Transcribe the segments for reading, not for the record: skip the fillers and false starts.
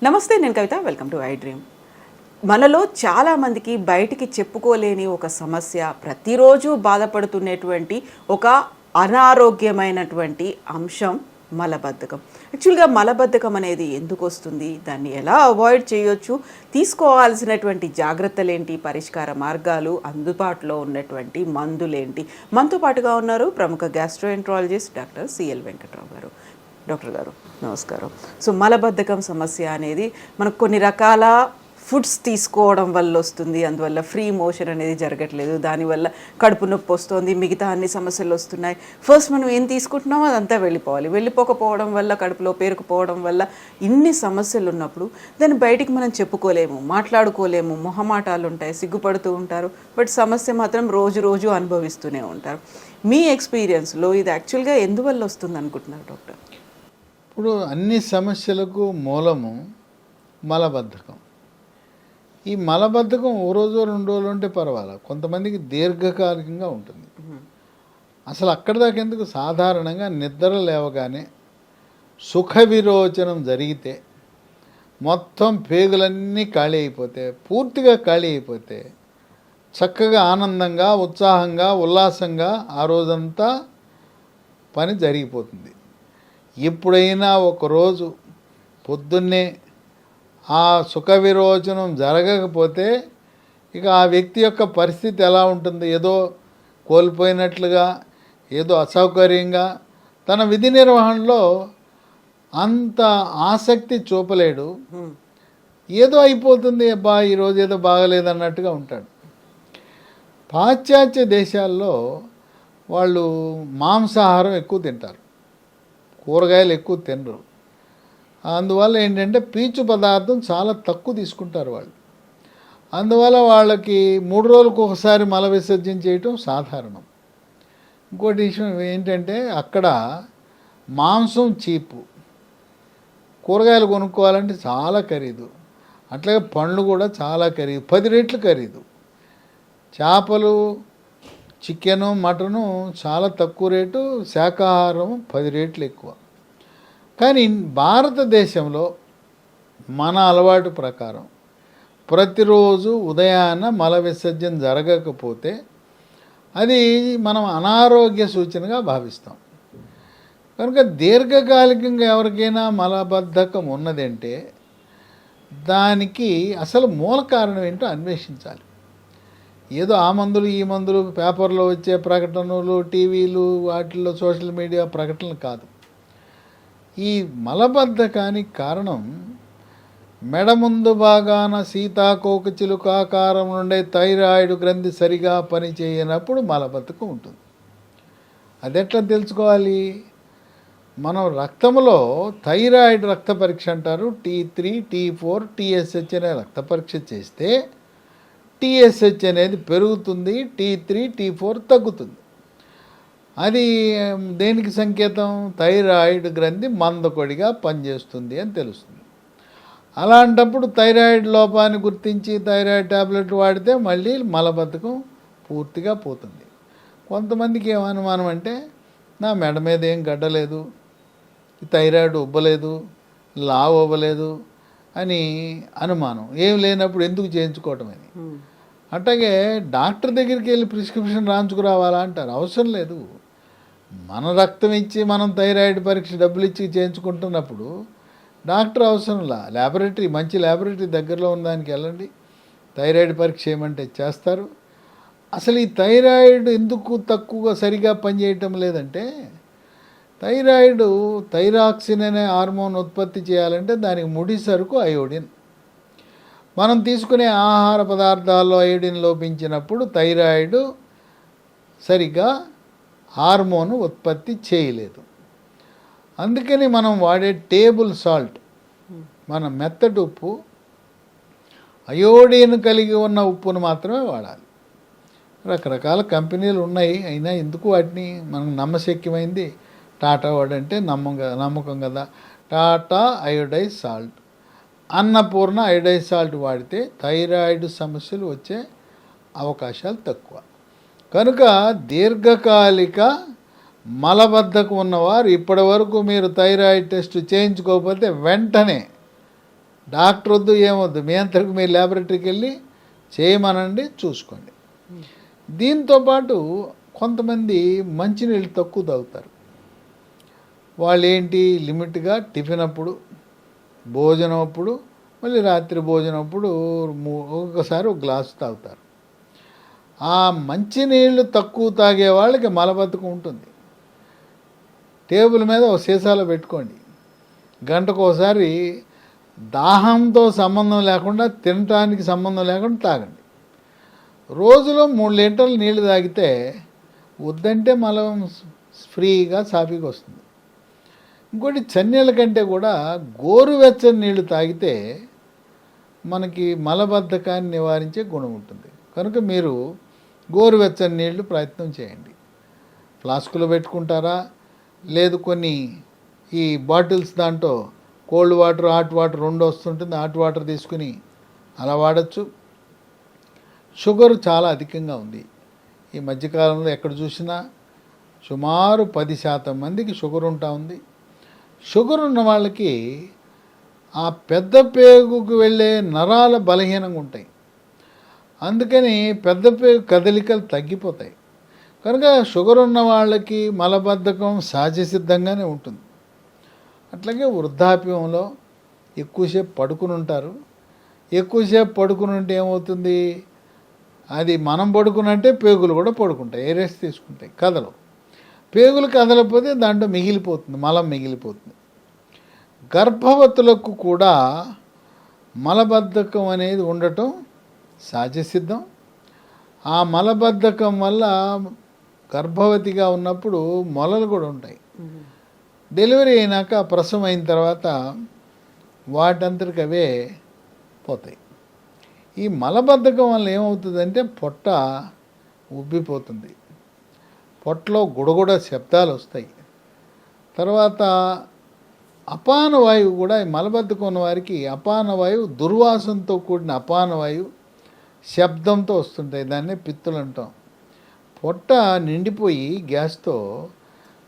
నమస్తే, నేను Kavitha. Welcome to I dream. మనలో చాలామందికి బయటికి చెప్పుకోలేని ఒక సమస్య, ప్రతిరోజు బాధపడుతున్నటువంటి ఒక అనారోగ్యమైనటువంటి అంశం మలబద్ధకం. యాక్చువల్గా మలబద్ధకం అనేది ఎందుకు వస్తుంది, దాన్ని ఎలా అవాయిడ్ చేయొచ్చు, తీసుకోవాల్సినటువంటి జాగ్రత్తలు ఏంటి, పరిష్కార మార్గాలు, అందుబాటులో ఉన్నటువంటి మందులేంటి. మనతో పాటుగా ఉన్నారు ప్రముఖ గ్యాస్ట్రోఎంట్రాలజిస్ట్ డాక్టర్ సిఎల్ వెంకట్రావు గారు. డాక్టర్ గారు నమస్కారం. సో మలబద్ధకం సమస్య అనేది మనకు కొన్ని రకాల ఫుడ్స్ తీసుకోవడం వల్ల వస్తుంది. అందువల్ల ఫ్రీ మోషన్ అనేది జరగట్లేదు, దానివల్ల కడుపు నొప్పి వస్తుంది, మిగతా అన్ని సమస్యలు వస్తున్నాయి. ఫస్ట్ మనం ఏం తీసుకుంటున్నామో అదంతా వెళ్ళిపోకపోవడం వల్ల, కడుపులో పేరుకుపోవడం వల్ల ఇన్ని సమస్యలు ఉన్నప్పుడు దాన్ని బయటికి మనం చెప్పుకోలేము, మాట్లాడుకోలేము, మొహమాటాలు ఉంటాయి, సిగ్గుపడుతూ ఉంటారు. బట్ సమస్య మాత్రం రోజు అనుభవిస్తూనే ఉంటారు. మీ ఎక్స్పీరియన్స్లో ఇది యాక్చువల్గా ఎందువల్ల వస్తుంది అనుకుంటున్నారు డాక్టర్? ఇప్పుడు అన్ని సమస్యలకు మూలము మలబద్ధకం. ఈ మలబద్ధకం ఓ రోజు 2 రోజులు ఉంటే పర్వాలేదు, కొంతమందికి దీర్ఘకాలికంగా ఉంటుంది. అసలు అక్కడి దాకా ఎందుకు, సాధారణంగా నిద్ర లేవగానే సుఖ విరోచనం జరిగితే మొత్తం పేగులన్నీ ఖాళీ అయిపోతే, పూర్తిగా ఖాళీ అయిపోతే చక్కగా ఆనందంగా, ఉత్సాహంగా, ఉల్లాసంగా ఆ రోజంతా పని జరిగిపోతుంది. ఎప్పుడైనా ఒకరోజు పొద్దున్నే ఆ సుఖ విరోచనం జరగకపోతే ఇక ఆ వ్యక్తి యొక్క పరిస్థితి ఎలా ఉంటుంది, ఏదో కోల్పోయినట్లుగా, ఏదో అసౌకర్యంగా, తన విధి నిర్వహణలో అంత ఆసక్తి చూపలేడు, ఏదో అయిపోతుంది, అబ్బా ఈరోజు ఏదో బాగలేదన్నట్టుగా ఉంటాడు. పాశ్చాత్య దేశాల్లో వాళ్ళు మాంసాహారం ఎక్కువ తింటారు, కూరగాయలు ఎక్కువ తినరు. అందువల్ల ఏంటంటే పీచు పదార్థం చాలా తక్కువ తీసుకుంటారు వాళ్ళు. అందువల్ల వాళ్ళకి 3 రోజులకు ఒకసారి మల విసర్జన చేయటం సాధారణం. ఇంకోటి విషయం ఏంటంటే అక్కడ మాంసం చీపు, కూరగాయలు కొనుక్కోవాలంటే చాలా ఖరీదు, అట్లాగే పండ్లు కూడా చాలా ఖరీదు, 10 రెట్లు ఖరీదు. చేపలు, చికెను, మటను చాలా తక్కువ రేటు, శాకాహారం 10 రెట్లు ఎక్కువ. కానీ భారతదేశంలో మన అలవాటు ప్రకారం ప్రతిరోజు ఉదయాన్న మల విసర్జన జరగకపోతే అది మనం అనారోగ్య సూచనగా భావిస్తాం. కనుక దీర్ఘకాలికంగా ఎవరికైనా మలబద్ధకం ఉన్నదంటే దానికి అసలు మూల కారణం ఏంటో అన్వేషించాలి. ఏదో ఆ మందులు ఈ మందులు పేపర్లో వచ్చే ప్రకటనలు, టీవీలు, వాటిల్లో సోషల్ మీడియా ప్రకటనలు కాదు. ఈ మలబద్ధకానికి కారణం మెడ ముందు భాగాన సీతాకోక చిలుకాకారం నుండే థైరాయిడ్ గ్రంథి సరిగా పనిచేయనప్పుడు మలబద్ధకం ఉంటుంది. అది ఎట్లా తెలుసుకోవాలి? మనం రక్తంలో థైరాయిడ్ రక్త పరీక్ష అంటారు, T3, T4, TSH అనే రక్త పరీక్ష చేస్తే TSH అనేది పెరుగుతుంది, T3, T4 తగ్గుతుంది. అది దేనికి సంకేతం? థైరాయిడ్ గ్రంథి మందకొడిగా పనిచేస్తుంది అని తెలుస్తుంది. అలాంటప్పుడు థైరాయిడ్ లోపాన్ని గుర్తించి థైరాయిడ్ ట్యాబ్లెట్ వాడితే మళ్ళీ మలబద్ధకం పూర్తిగా పోతుంది. కొంతమందికి ఏమనుమానం అంటే, నా మెడ మీద ఏం గడ్డలేదు, థైరాయిడ్ ఉబ్బలేదు, లావు అవ్వలేదు అని అనుమానం. ఏం లేనప్పుడు ఎందుకు చేయించుకోవటం అని. అట్లాగే డాక్టర్ దగ్గరికి వెళ్ళి ప్రిస్క్రిప్షన్ రాయించుకురావాలా అంటారు. అవసరం లేదు. మన రక్తం ఇచ్చి మనం థైరాయిడ్ పరీక్ష డబ్బులు ఇచ్చి చేయించుకుంటున్నప్పుడు డాక్టర్ అవసరంలా. ల్యాబొరేటరీ, మంచి ల్యాబొరేటరీ దగ్గరలో ఉన్న దానికి వెళ్ళండి, థైరాయిడ్ పరీక్ష చేయమంటే చేస్తారు. అసలు ఈ థైరాయిడ్ ఎందుకు తక్కువగా సరిగా పనిచేయటం లేదంటే, థైరాక్సిన్ అనే హార్మోన్ ఉత్పత్తి చేయాలంటే దానికి ముడి సరుకు అయోడిన్. మనం తీసుకునే ఆహార పదార్థాల్లో అయోడిన్ లోపించినప్పుడు థైరాయిడ్ సరిగ్గా హార్మోను ఉత్పత్తి చేయలేదు. అందుకని మనం వాడే టేబుల్ సాల్ట్, మన మెత్తటి ఉప్పు, అయోడిన్ కలిగి ఉన్న ఉప్పును మాత్రమే వాడాలి. రకరకాల కంపెనీలు ఉన్నాయి, అయినా ఎందుకు వాటిని మనకు నమ్మశక్యమైంది టాటా వాడంటే నమ్మకం కదా. Tata iodised salt, Annapurna iodised salt వాడితే థైరాయిడ్ సమస్యలు వచ్చే అవకాశాలు తక్కువ. కనుక దీర్ఘకాలిక మలబద్ధకం ఉన్నవారు ఇప్పటి వరకు మీరు థైరాయిడ్ టెస్ట్ చేయించుకోకపోతే వెంటనే డాక్టర్ వద్దు ఏమొద్దు, మీ అంతకు మీరు ల్యాబొరేటరీకి వెళ్ళి చేయమనండి, చూసుకోండి. దీంతోపాటు కొంతమంది మంచినీళ్ళు తక్కువ తాగుతారు. వాళ్ళు ఏంటి, లిమిట్గా టిఫిన్ అప్పుడు, భోజనం అప్పుడు, మళ్ళీ రాత్రి భోజనం అప్పుడు ఒకసారి ఒక గ్లాసు తాగుతారు. ఆ మంచినీళ్ళు తక్కువ తాగే వాళ్ళకి మలబద్ధకం ఉంటుంది. టేబుల్ మీద ఒక సీసాలో పెట్టుకోండి, గంటకోసారి దాహంతో సంబంధం లేకుండా, తినటానికి సంబంధం లేకుండా తాగండి. రోజులో 3 లీటర్లు నీళ్లు తాగితే వద్దంటే మలం ఫ్రీగా సాఫీగా వస్తుంది. ఇంకోటి, చన్నీళ్ళ కంటే కూడా గోరువెచ్చని నీళ్లు తాగితే మనకి మలబద్ధకాన్ని నివారించే గుణం ఉంటుంది. కనుక మీరు గోరువెచ్చని నీళ్లు ప్రయత్నం చేయండి. ఫ్లాస్కులో పెట్టుకుంటారా, లేదు కొన్ని ఈ బాటిల్స్ దాంట్లో కోల్డ్ వాటర్ హాట్ వాటర్ 2 వస్తుంటుంది, హాట్ వాటర్ తీసుకుని అలా వాడచ్చు. షుగర్ చాలా అధికంగా ఉంది ఈ మధ్యకాలంలో, ఎక్కడ చూసినా సుమారు 10% మందికి షుగర్ ఉంటా ఉంది. షుగర్ ఉన్న వాళ్ళకి ఆ పెద్ద పేగుకు వెళ్ళే నరాల బలహీనంగా ఉంటాయి. అందుకని పెద్ద పేగు కదలికలు తగ్గిపోతాయి. కనుక షుగర్ ఉన్న వాళ్ళకి మలబద్ధకం సహజసిద్ధంగానే ఉంటుంది. అట్లాగే వృద్ధాప్యంలో ఎక్కువసేపు పడుకుని ఉంటారు. ఎక్కువసేపు పడుకుని ఉంటే ఏమవుతుంది, అది మనం పడుకున్నట్టే పేగులు కూడా పడుకుంటాయి, ఏ రెస్ట్ తీసుకుంటాయి, కదలవు. పేగులు కదలకపోతే దాంట్లో మిగిలిపోతుంది, మలం మిగిలిపోతుంది. గర్భవతులకు కూడా మలబద్ధకం అనేది ఉండటం సహజసిద్ధం. ఆ మలబద్ధకం వల్ల గర్భవతిగా ఉన్నప్పుడు మొలలు కూడా ఉంటాయి. డెలివరీ అయినాక, ప్రసవం అయిన తర్వాత వాటంతటికి అవే పోతాయి. ఈ మలబద్ధకం వల్ల ఏమవుతుందంటే పొట్ట ఉబ్బిపోతుంది, పొట్టలో గుడగుడ శబ్దాలు వస్తాయి. తర్వాత అపాన వాయువు కూడా, ఈ మలబద్ధకం ఉన్న వారికి అపాన వాయువు దుర్వాసనతో కూడిన అపాన వాయువు శబ్దంతో వస్తుంటాయి. దాన్నే పిత్తులు అంటాం. పొట్ట నిండిపోయి గ్యాస్తో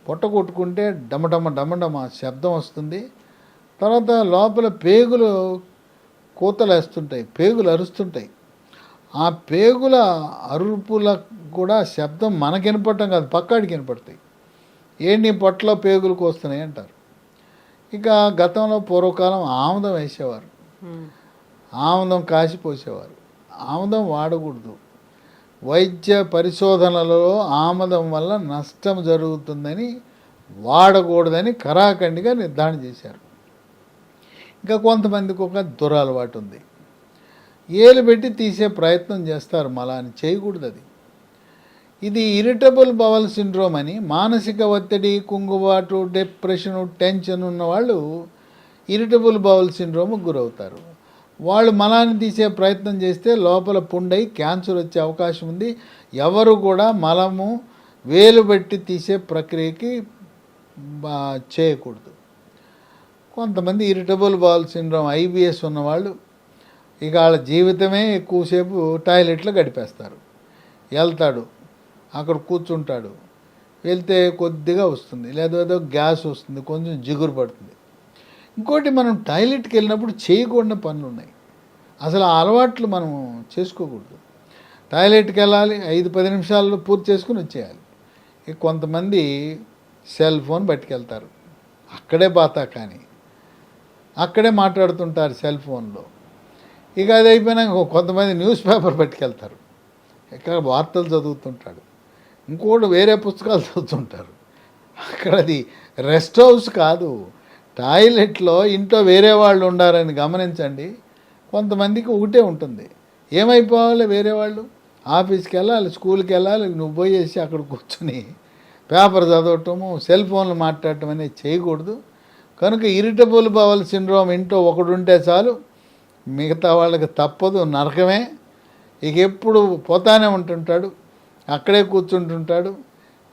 పొట్ట కొట్టుకుంటే డమడమ డమడమ శబ్దం వస్తుంది. తర్వాత లోపల పేగులు కూతలేస్తుంటాయి, పేగులు అరుస్తుంటాయి. ఆ పేగుల అరుపులకు కూడా శబ్దం మనకి వినపడటం కాదు, పక్కాడికి వినపడతాయి. ఏంటి పొట్టలో పేగులు కోస్తున్నాయి అంటారు. ఇక గతంలో పూర్వకాలం ఆముదం వేసేవారు, ఆముదం కాసిపోసేవారు. ఆముదం వాడకూడదు. వైద్య పరిశోధనలలో ఆముదం వల్ల నష్టం జరుగుతుందని, వాడకూడదని కరాఖండిగా నిర్ధారణ చేశారు. ఇంకా కొంతమందికి ఒక దురలవాటు ఉంది, ఏలు పెట్టి తీసే ప్రయత్నం చేస్తారు, మలాన్ని చేయకూడదు. అది ఇది ఇరిటబుల్ బవల్ సిండ్రోమ్ అని. మానసిక ఒత్తిడి, కుంగుబాటు, డిప్రెషను, టెన్షన్ ఉన్నవాళ్ళు ఇరిటబుల్ బవల్ సిండ్రోమ్కి గురవుతారు. వాళ్ళు మలాన్ని తీసే ప్రయత్నం చేస్తే లోపల పుండై క్యాన్సర్ వచ్చే అవకాశం ఉంది. ఎవరు కూడా మలము వేలు పెట్టి తీసే ప్రక్రియకి చేయకూడదు. కొంతమంది ఇరిటబుల్ బవల్ సిండ్రోమ్ IBS ఉన్నవాళ్ళు ఇక వాళ్ళ జీవితమే ఎక్కువసేపు టాయిలెట్లో గడిపేస్తారు. వెళ్తాడు, అక్కడ కూర్చుంటాడు, వెళ్తే కొద్దిగా వస్తుంది, లేదా గ్యాస్ వస్తుంది, కొంచెం జిగురు పడుతుంది. ఇంకోటి, మనం టాయిలెట్కి వెళ్ళినప్పుడు చేయకూడని పనులు ఉన్నాయి. అసలు ఆ అలవాట్లు మనం చేసుకోకూడదు. టాయిలెట్కి వెళ్ళాలి, 5-10 నిమిషాల్లో పూర్తి చేసుకుని వచ్చేయాలి. ఇక కొంతమంది సెల్ ఫోన్ పట్టుకెళ్తారు, అక్కడే బాతా కానీ అక్కడే మాట్లాడుతుంటారు సెల్ ఫోన్లో. ఇక అది అయిపోయినాక కొంతమంది న్యూస్ పేపర్ పట్టుకెళ్తారు, ఇక్కడ వార్తలు చదువుతుంటాడు. ఇంకోటి వేరే పుస్తకాలు చదువుతుంటారు. అక్కడ అది రెస్ట్ హౌస్ కాదు, టాయిలెట్లో ఇంట్లో వేరే వాళ్ళు ఉండారని గమనించండి. కొంతమందికి ఒకటే ఉంటుంది, ఏమైపోవాలి, వేరే వాళ్ళు ఆఫీస్కి వెళ్ళాలి, స్కూల్కి వెళ్ళాలి, నువ్వు పోయేసి అక్కడ కూర్చొని పేపర్ చదవటము, సెల్ ఫోన్లు మాట్లాడటం అనేది చేయకూడదు. కనుక ఇరిటబుల్ బవల్ సిండ్రోమ్ ఇంట్లో ఒకడు ఉంటే చాలు, మిగతా వాళ్ళకి తప్పదు, నరకమే. ఇక ఎప్పుడు పోతానే ఉంటుంటాడు, అక్కడే కూర్చుంటుంటాడు.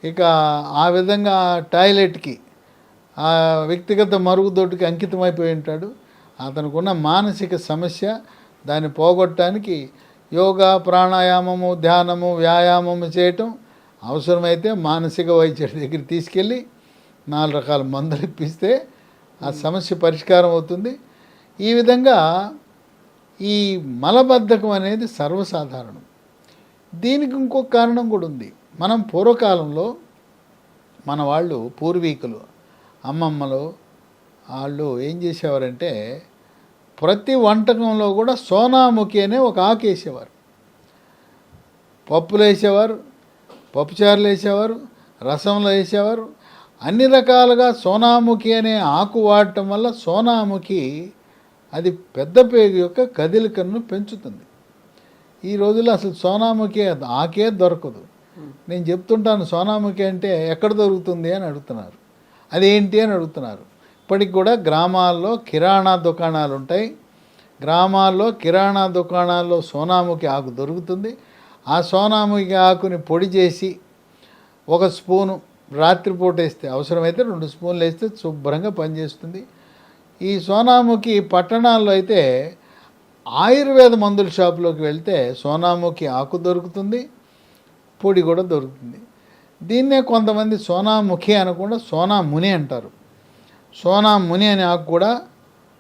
ఇక ఆ విధంగా టాయిలెట్కి, ఆ వ్యక్తిగత మరుగుదొడ్డుకి అంకితమైపోయి ఉంటాడు. అతనికి ఉన్న మానసిక సమస్య, దాన్ని పోగొట్టడానికి యోగా, ప్రాణాయామము, ధ్యానము, వ్యాయామము చేయటం, అవసరమైతే మానసిక వైద్యుడి దగ్గర తీసుకెళ్ళి 4 రకాల మందులు ఇప్పిస్తే ఆ సమస్య పరిష్కారం అవుతుంది. ఈ విధంగా ఈ మలబద్ధకం అనేది సర్వసాధారణం. దీనికి ఇంకొక కారణం కూడా ఉంది. మనం పూర్వకాలంలో మన వాళ్ళు పూర్వీకులు అమ్మమ్మలు వాళ్ళు ఏం చేసేవారంటే ప్రతి వంటకంలో కూడా సోనాముఖి అనే ఒక ఆకు వేసేవారు. పప్పులు వేసేవారు, పప్పుచారులు వేసేవారు, రసంలో వేసేవారు. అన్ని రకాలుగా సోనాముఖి అనే ఆకు వాడటం వల్ల సోనాముఖి అది పెద్ద పేగు యొక్క కదలికను పెంచుతుంది. ఈ రోజుల్లో అసలు సోనాముఖి ఆకే దొరకదు. నేను చెప్తుంటాను సోనాముఖి అంటే ఎక్కడ దొరుకుతుంది అని అడుగుతున్నారు, అదేంటి అని అడుగుతున్నారు. ఇప్పటికి కూడా గ్రామాల్లో కిరాణా దుకాణాలు ఉంటాయి. గ్రామాల్లో కిరాణా దుకాణాల్లో సోనాముఖి ఆకు దొరుకుతుంది. ఆ సోనాముఖి ఆకుని పొడి చేసి ఒక స్పూను రాత్రిపూట వేస్తే, అవసరమైతే 2 స్పూన్లు వేస్తే శుభ్రంగా పనిచేస్తుంది. ఈ సోనాముఖి పట్టణాల్లో అయితే ఆయుర్వేద మందుల షాపులోకి వెళ్తే సోనాముఖి ఆకు దొరుకుతుంది, పొడి కూడా దొరుకుతుంది. దీన్నే కొంతమంది సోనాముఖి అనకుండా సోనాముని అంటారు. సోనాముని అనే ఆకు కూడా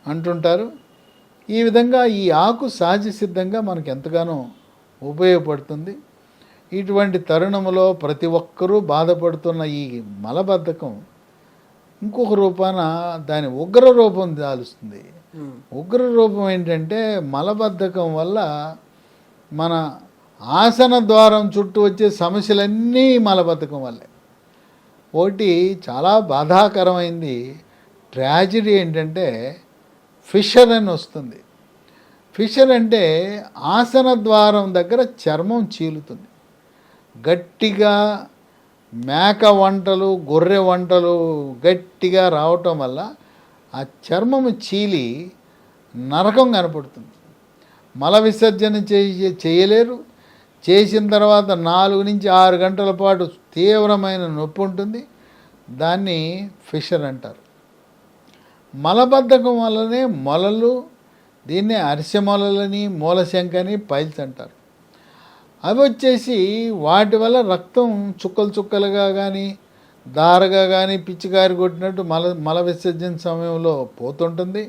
అంటుంటారు. ఈ విధంగా ఈ ఆకు సహజ సిద్ధంగా మనకు ఎంతగానో ఉపయోగపడుతుంది. ఇటువంటి తరుణంలో ప్రతి ఒక్కరూ బాధపడుతున్న ఈ మలబద్ధకం ఇంకొక రూపాన దాని ఉగ్ర రూపం దాలుస్తుంది. ఉగ్ర రూపం ఏంటంటే మలబద్ధకం వల్ల మన ఆసన ద్వారం చుట్టూ వచ్చే సమస్యలన్నీ మలబద్ధకం వల్లే. ఒకటి చాలా బాధాకరమైంది ట్రాజడీ ఏంటంటే ఫిషర్ అని వస్తుంది. ఫిషర్ అంటే ఆసన ద్వారం దగ్గర చర్మం చీలుతుంది. గట్టిగా మేక వంటలు గొర్రె వంటలు గట్టిగా రావటం వల్ల ఆ చర్మము చీలి నరకం కనపడుతుంది. మల విసర్జన చేయలేరు. చేసిన తర్వాత 4 నుంచి 6 గంటల పాటు తీవ్రమైన నొప్పి ఉంటుంది. దాన్ని ఫిషర్ అంటారు. మలబద్ధకం వల్లనే మొలలు, దీన్నే అరిసె మొలలని మూలశంకని పైల్స్ అంటారు. అవి వచ్చేసి వాటి వల్ల రక్తం చుక్కలు చుక్కలుగా కానీ దారగా కానీ పిచ్చికారి కొట్టినట్టు మల విసర్జన సమయంలో పోతుంటుంది.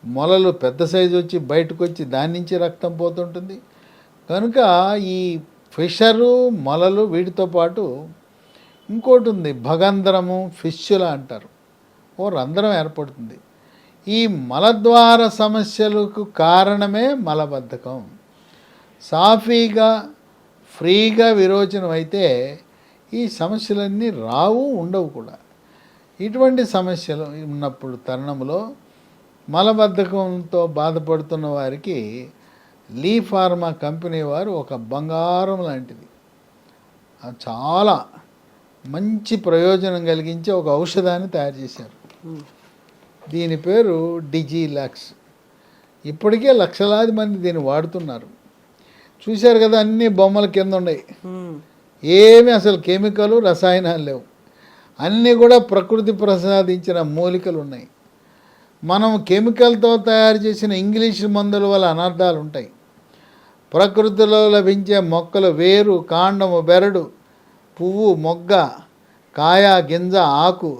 మొలలు పెద్ద సైజు వచ్చి బయటకు వచ్చి దాని నుంచి రక్తం పోతుంటుంది. కనుక ఈ ఫిషరు మొలలు వీటితో పాటు ఇంకోటి ఉంది, భగంధరము, ఫిష్యుల అంటారు. ఓ రంధ్రం ఏర్పడుతుంది. ఈ మలద్వార సమస్యలకు కారణమే మలబద్ధకం. సాఫీగా ఫ్రీగా విరోచనం అయితే ఈ సమస్యలన్నీ రావు, ఉండవు కూడా. ఇటువంటి సమస్యలు ఉన్నప్పుడు తరుణంలో మలబద్ధకంతో బాధపడుతున్న వారికి లీ ఫార్మా కంపెనీ వారు ఒక బంగారం లాంటిది, చాలా మంచి ప్రయోజనం కలిగించే ఒక ఔషధాన్ని తయారు చేశారు. దీని పేరు డిజిలాక్స్. ఇప్పటికే లక్షలాది మంది దీన్ని వాడుతున్నారు. చూశారు కదా, అన్ని బొమ్మల కింద ఉన్నాయి. ఏమి అసలు కెమికల్ రసాయనాలు లేవు. అన్నీ కూడా ప్రకృతి ప్రసాదించిన మూలికలు ఉన్నాయి. మనం కెమికల్తో తయారు చేసిన ఇంగ్లీష్ మందుల వల్ల అనర్థాలు ఉంటాయి. ప్రకృతిలో లభించే మొక్కలు వేరు, కాండము, బెరడు, పువ్వు, మొగ్గ, కాయ, గింజ, ఆకు,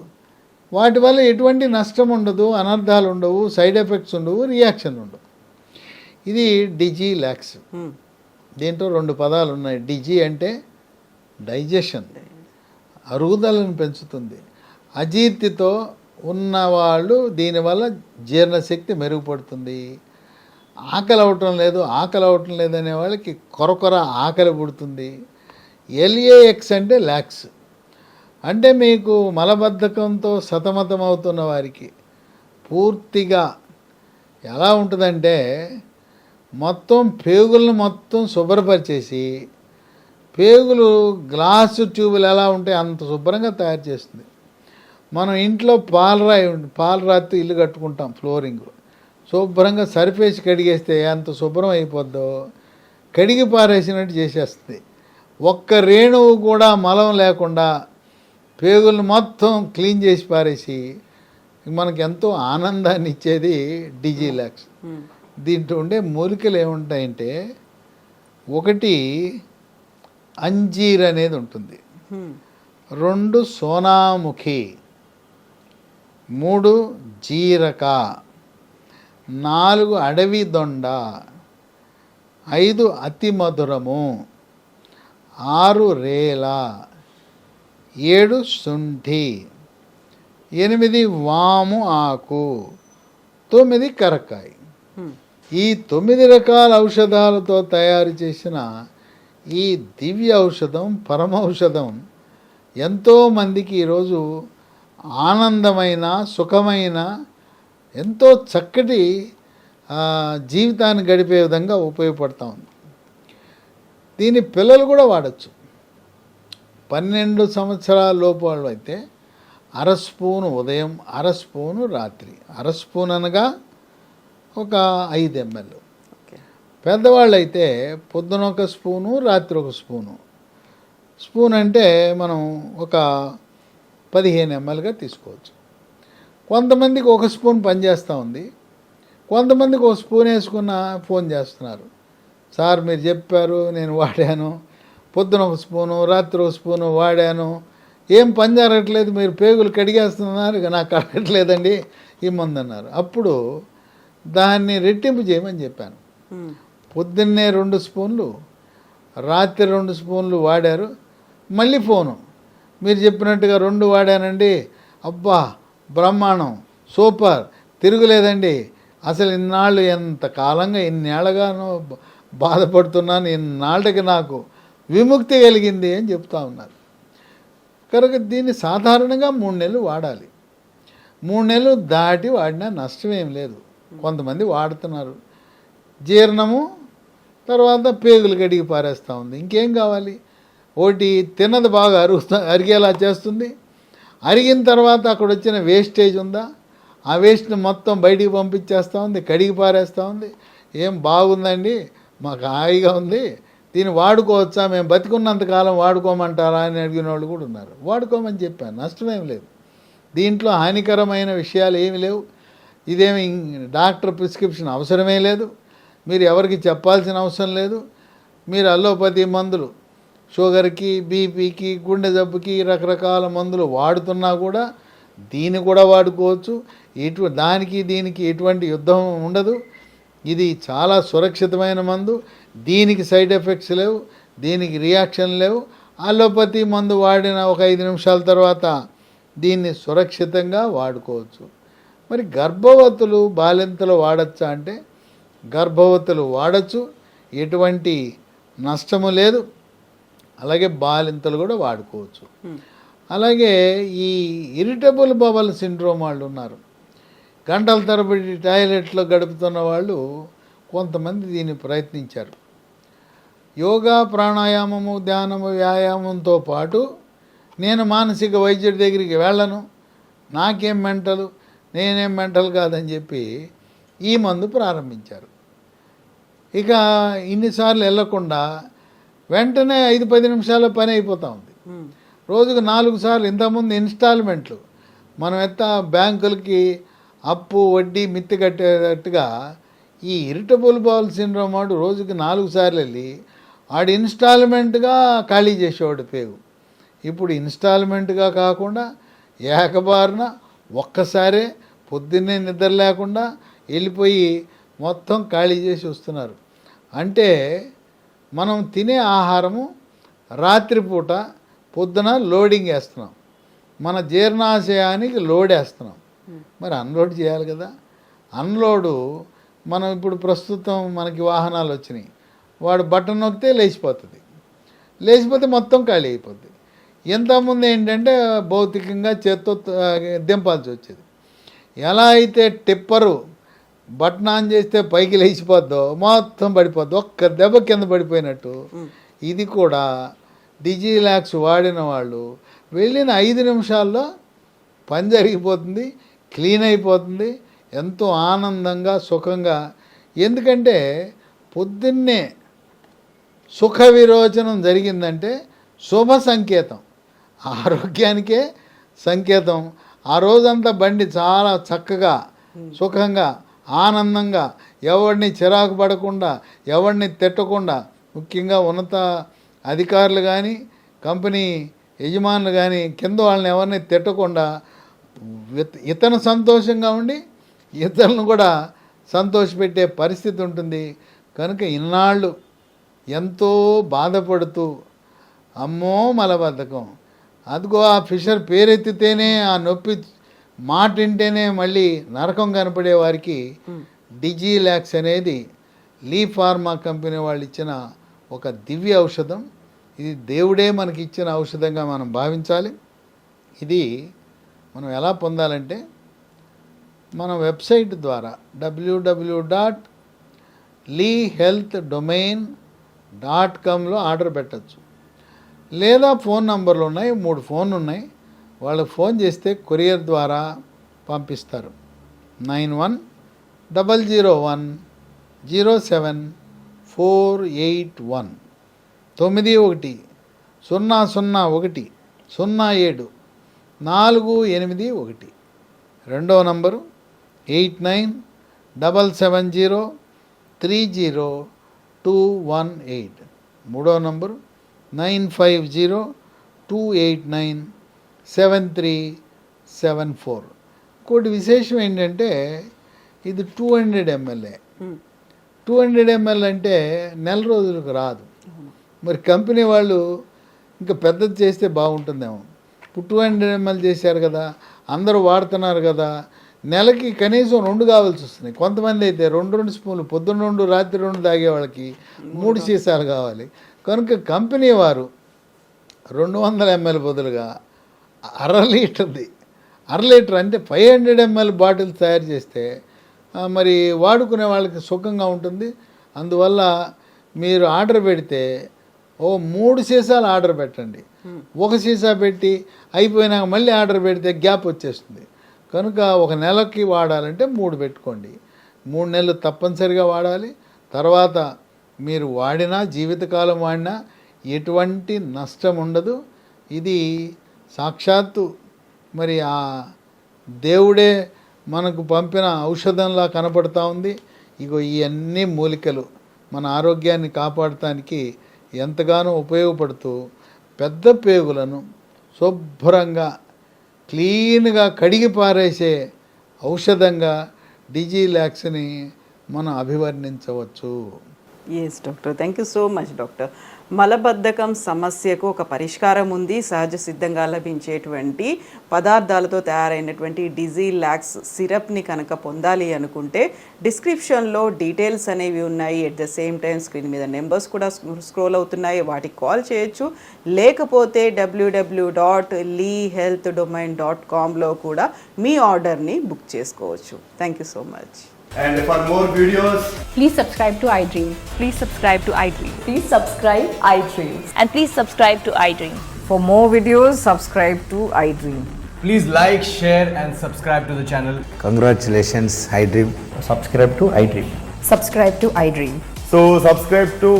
వాటి వల్ల ఎటువంటి నష్టం ఉండదు, అనర్థాలు ఉండవు, సైడ్ ఎఫెక్ట్స్ ఉండవు, రియాక్షన్లు ఉండవు. ఇది డిజిలాక్స్. దీంట్లో 2 పదాలు ఉన్నాయి. డిజి అంటే డైజెషన్, అరుగుదలను పెంచుతుంది. అజీర్తితో ఉన్నవాళ్ళు దీనివల్ల జీర్ణశక్తి మెరుగుపడుతుంది. ఆకలి అవటం లేదనే వాళ్ళకి కొరకొర ఆకలి పుడుతుంది. LAX అంటే లాక్స్, అంటే మీకు మలబద్ధకంతో సతమతమవుతున్న వారికి పూర్తిగా ఎలా ఉంటుందంటే మొత్తం పేగులను మొత్తం శుభ్రపరిచేసి, పేగులు గ్లాసు ట్యూబులు ఎలా ఉంటాయి అంత శుభ్రంగా తయారు చేస్తుంది. మనం ఇంట్లో పాలరాతి ఇల్లు కట్టుకుంటాం, ఫ్లోరింగ్ శుభ్రంగా సర్ఫేసి కడిగేస్తే ఎంత శుభ్రం అయిపోద్దో కడిగి పారేసినట్టు చేసేస్తుంది. ఒక్క రేణువు కూడా మలం లేకుండా పేగులను మొత్తం క్లీన్ చేసి పారేసి మనకు ఎంతో ఆనందాన్ని ఇచ్చేది డిజిలాక్స్. దీంట్లో ఉండే మూలికలు ఏముంటాయంటే, ఒకటి అంజీర్ అనేది ఉంటుంది, 2 సోనాముఖి, 3 జీరక, 4 అడవి దొండ, 5 అతి మధురము, 6 రేల, 7 శుంఠి, 8 వాము ఆకు, 9 కరక్కాయ. ఈ 9 రకాల ఔషధాలతో తయారు చేసిన ఈ దివ్య ఔషధం, పరమౌషధం ఎంతోమందికి ఈరోజు ఆనందమైన, సుఖమైన, ఎంతో చక్కటి జీవితాన్ని గడిపే విధంగా ఉపయోగపడతా ఉంది. దీని పిల్లలు కూడా వాడచ్చు. 12 సంవత్సరాల లోపు వాళ్ళు అయితే 1/2 స్పూను ఉదయం, 1/2 స్పూను రాత్రి. 1/2 స్పూన్ అనగా ఒక 5 ml. పెద్దవాళ్ళు అయితే పొద్దున 1 స్పూను, రాత్రి 1 స్పూను. స్పూన్ అంటే మనం ఒక 15 mlగా తీసుకోవచ్చు. కొంతమందికి 1 స్పూన్ పనిచేస్తూ ఉంది, కొంతమందికి 1 స్పూన్ వేసుకున్న ఫోన్ చేస్తున్నారు, సార్ మీరు చెప్పారు నేను వాడాను, పొద్దున 1 స్పూను, రాత్రి 1 స్పూను వాడాను, ఏం పని జరగట్లేదు, మీరు పేగులు కడిగేస్తున్నారు, ఇక నాకు కడగట్లేదండి ఈ మందు అన్నారు. అప్పుడు దాన్ని రెట్టింపు చేయమని చెప్పాను. పొద్దున్నే 2 స్పూన్లు, రాత్రి 2 స్పూన్లు వాడారు, మళ్ళీ ఫోను, మీరు చెప్పినట్టుగా 2 వాడానండి, అబ్బా బ్రహ్మాండం, సూపర్, తిరుగులేదండి, అసలు ఇన్నాళ్ళు ఎంత కాలంగా ఇన్నేళ్ళగానో బాధపడుతున్నాను, ఇన్నాళ్ళకి నాకు విముక్తి కలిగింది అని చెప్తా ఉన్నారు. కనుక దీన్ని సాధారణంగా 3 నెలలు వాడాలి. 3 నెలలు దాటి వాడినా నష్టమేం లేదు. కొంతమంది వాడుతున్నారు, జీర్ణము, తర్వాత పేగులు కడిగి పారేస్తూ ఉంది, ఇంకేం కావాలి. ఒకటి తిన్నది బాగా అరిగేలా చేస్తుంది, అరిగిన తర్వాత అక్కడ వచ్చిన వేస్టేజ్ ఉందా, ఆ వేస్ట్ని మొత్తం బయటికి పంపించేస్తూ ఉంది, కడిగి పారేస్తూ ఉంది. ఏం బాగుందండి, మాకు హాయిగా ఉంది, దీన్ని వాడుకోవచ్చా, మేము బతికున్నంతకాలం వాడుకోమంటారా అని అడిగిన వాళ్ళు కూడా ఉన్నారు. వాడుకోమని చెప్పాను, నష్టమేం లేదు, దీంట్లో హానికరమైన విషయాలు ఏమి లేవు. ఇదేమి డాక్టర్ ప్రిస్క్రిప్షన్ అవసరమే లేదు, మీరు ఎవరికి చెప్పాల్సిన అవసరం లేదు. మీరు అల్లోపతి మందులు, షుగర్కి, బీపీకి, గుండె జబ్బుకి రకరకాల మందులు వాడుతున్నా కూడా దీన్ని కూడా వాడుకోవచ్చు. దానికి దీనికి ఎటువంటి యుద్ధం ఉండదు. ఇది చాలా సురక్షితమైన మందు, దీనికి సైడ్ ఎఫెక్ట్స్ లేవు, దీనికి రియాక్షన్ లేవు. అలోపతి మందు వాడిన ఒక 5 నిమిషాల తర్వాత దీన్ని సురక్షితంగా వాడుకోవచ్చు. మరి గర్భవతులు, బాలింతలు వాడచ్చా అంటే గర్భవతులు వాడచ్చు, ఎటువంటి నష్టము లేదు. అలాగే బాలింతలు కూడా వాడుకోవచ్చు. అలాగే ఈ ఇరిటబుల్ బవల్ సిండ్రోమ్ వాళ్ళు ఉన్నారు, గంటల తరబడి టాయిలెట్లో గడుపుతున్న వాళ్ళు కొంతమంది దీన్ని ప్రయత్నించారు. యోగా, ప్రాణాయామము, ధ్యానము, వ్యాయామంతో పాటు నేను మానసిక వైద్యుడి దగ్గరికి వెళ్ళను, నాకేం మెంటలు, నేనేం మెంటల్ కాదని చెప్పి ఈ మందు ప్రారంభించారు. ఇక ఇన్నిసార్లు వెళ్ళకుండా వెంటనే 5-10 నిమిషాల్లో పని అయిపోతూ ఉంది. రోజుకు 4 సార్లు, ఇంతకుముందు ఇన్స్టాల్మెంట్లు, మనం బ్యాంకులకి అప్పు వడ్డీ మిత్తి కట్టేటట్టుగా ఈ ఇరిటబుల్ బౌల్ సిండ్రోమ్ వాడు రోజుకి 4 సార్లు వెళ్ళి ఆడు ఇన్స్టాల్మెంట్గా ఖాళీ చేసేవాడు పేగు. ఇప్పుడు ఇన్స్టాల్మెంట్గా కాకుండా ఏకబారిన ఒక్కసారే పొద్దున్నే నిద్ర లేకుండా వెళ్ళిపోయి మొత్తం ఖాళీ చేసి వస్తున్నారు. అంటే మనం తినే ఆహారము రాత్రిపూట, పొద్దున లోడింగ్ వేస్తున్నాం, మన జీర్ణాశయానికి లోడ్ వేస్తున్నాం, మరి అన్లోడ్ చేయాలి కదా. అన్లోడు మనం ఇప్పుడు ప్రస్తుతం మనకి వాహనాలు వచ్చినాయి, వాడు బటన్ నొక్కితే లేచిపోతుంది, లేచిపోతే మొత్తం ఖాళీ అయిపోద్ది. ఇంతకుముందు ఏంటంటే భౌతికంగా చేత్తో దింపాల్సి వచ్చేది. ఎలా అయితే టిప్పరు బటన్ ఆన్ చేస్తే పైకి లేచిపోద్దో మొత్తం పడిపోద్ది, ఒక్క దెబ్బ కింద పడిపోయినట్టు ఇది కూడా డిజిలాక్స్ వాడిన వాళ్ళు వెళ్ళిన 5 నిమిషాల్లో పని జరిగిపోతుంది, క్లీన్ అయిపోతుంది, ఎంతో ఆనందంగా, సుఖంగా. ఎందుకంటే పొద్దున్నే సుఖ విరోచనం జరిగిందంటే శుభ సంకేతం, ఆరోగ్యానికే సంకేతం. ఆ రోజంతా బండి చాలా చక్కగా, సుఖంగా, ఆనందంగా, ఎవరిని చిరాకు పడకుండా, ఎవరిని తిట్టకుండా, ముఖ్యంగా ఉన్నత అధికారులు కానీ, కంపెనీ యజమానులు కానీ కింద వాళ్ళని ఎవరిని తిట్టకుండా ఇతను సంతోషంగా ఉండి ఇతరులను కూడా సంతోషపెట్టే పరిస్థితి ఉంటుంది. కనుక ఇన్నాళ్ళు ఎంతో బాధపడుతూ అమ్మో మలబద్ధకం, అదిగో ఆ ఫిషర్ పేరెత్తితేనే ఆ నొప్పి మాట వింటేనే మళ్ళీ నరకం కనపడే వారికి డిజిలాక్స్ అనేది లీ ఫార్మా కంపెనీ వాళ్ళు ఇచ్చిన ఒక దివ్య ఔషధం. ఇది దేవుడే మనకి ఇచ్చిన ఔషధంగా మనం భావించాలి. ఇది మనం ఎలా పొందాలంటే మన వెబ్సైట్ ద్వారా www.leehealthdomain.comలో ఆర్డర్ పెట్టచ్చు. లేదా ఫోన్ నంబర్లు ఉన్నాయి, 3 ఫోన్లు ఉన్నాయి. వాళ్ళకి ఫోన్ చేస్తే కొరియర్ ద్వారా పంపిస్తారు. 9100107481 9100010748. రెండవ నంబరు 8977030218. మూడవ నంబరు 9502897374. ఇంకోటి విశేషం ఏంటంటే ఇది 200 ml. 200 ml అంటే నెల రోజులకు రాదు. మరి కంపెనీ వాళ్ళు ఇంకా పెద్దది చేస్తే బాగుంటుందేమో. ఇప్పుడు 200 ml చేశారు కదా, అందరూ వాడుతున్నారు కదా, నెలకి కనీసం 2 కావాల్సి వస్తున్నాయి. కొంతమంది అయితే 2 స్పూన్లు పొద్దున్న 2 రాత్రి 2 తాగే వాళ్ళకి 3 సీసాలు కావాలి. కనుక కంపెనీ వారు 200 ml బదులుగా 1/2 లీటర్ది, 1/2 లీటర్ అంటే 500 ml బాటిల్స్ తయారు చేస్తే మరి వాడుకునే వాళ్ళకి సుఖంగా ఉంటుంది. అందువల్ల మీరు ఆర్డర్ పెడితే 3 సీసాలు ఆర్డర్ పెట్టండి. 1 సీసా పెట్టి అయిపోయినాక మళ్ళీ ఆర్డర్ పెడితే గ్యాప్ వచ్చేస్తుంది. కనుక 1 నెలకి వాడాలంటే 3 పెట్టుకోండి. 3 నెలలు తప్పనిసరిగా వాడాలి. తర్వాత మీరు వాడినా, జీవితకాలం వాడినా ఎటువంటి నష్టం ఉండదు. ఇది సాక్షాత్తు మరి ఆ దేవుడే మనకు పంపిన ఔషధంలా కనపడతా ఉంది. ఇగో ఈ అన్ని మూలికలు మన ఆరోగ్యాన్ని కాపాడటానికి ఎంతగానో ఉపయోగపడుతూ పెద్ద పేగులను శుభ్రంగా క్లీన్గా కడిగి పారేసే ఔషధంగా డిజిలాక్స్ని మనం అభివర్ణించవచ్చు. Yes doctor, thank you so much doctor. మలబద్ధకం సమస్యకు ఒక పరిష్కారం ఉంది. సహజ సిద్ధంగా లభించేటువంటి పదార్థాలతో తయారైనటువంటి డిజిలాక్స్ సిరప్ని కనుక పొందాలి అనుకుంటే డిస్క్రిప్షన్లో డీటెయిల్స్ అనేవి ఉన్నాయి. At the same time screen మీద నెంబర్స్ కూడా స్క్రోల్ అవుతున్నాయి, వాటికి కాల్ చేయొచ్చు. లేకపోతే www.leehealthdomain.comలో కూడా మీ ఆర్డర్ని బుక్ చేసుకోవచ్చు. Thank you so much. And for more videos, Please subscribe to iDream. Please subscribe to iDream. Please subscribe iDream. And please subscribe to iDream. For more videos, subscribe to iDream. please like, share and subscribe to the channel. Congratulations, iDream. Subscribe to iDream. Subscribe to iDream. So subscribe to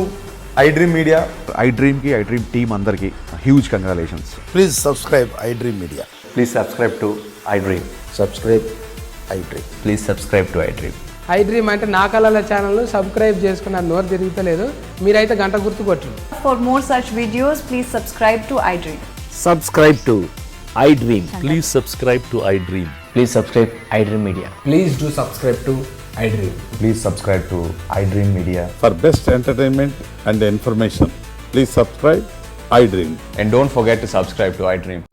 iDream Media. iDream की iDream team अंदर की huge congratulations. Please subscribe iDream Media. Please subscribe to iDream. Subscribe iDream. Please subscribe to iDream. iDream అంటే నా కళల ఛానల్ను subscribe చేసుకున్న నోరు తిరుగుతలేదు. మీరైతే గంట గుర్తు కొట్టండి. For more such videos, please subscribe to iDream. Subscribe to iDream. Please subscribe to iDream. Please subscribe iDream Media. Please do subscribe to iDream. Please subscribe to iDream Media. For best entertainment and information, please subscribe iDream. And don't forget to subscribe to iDream.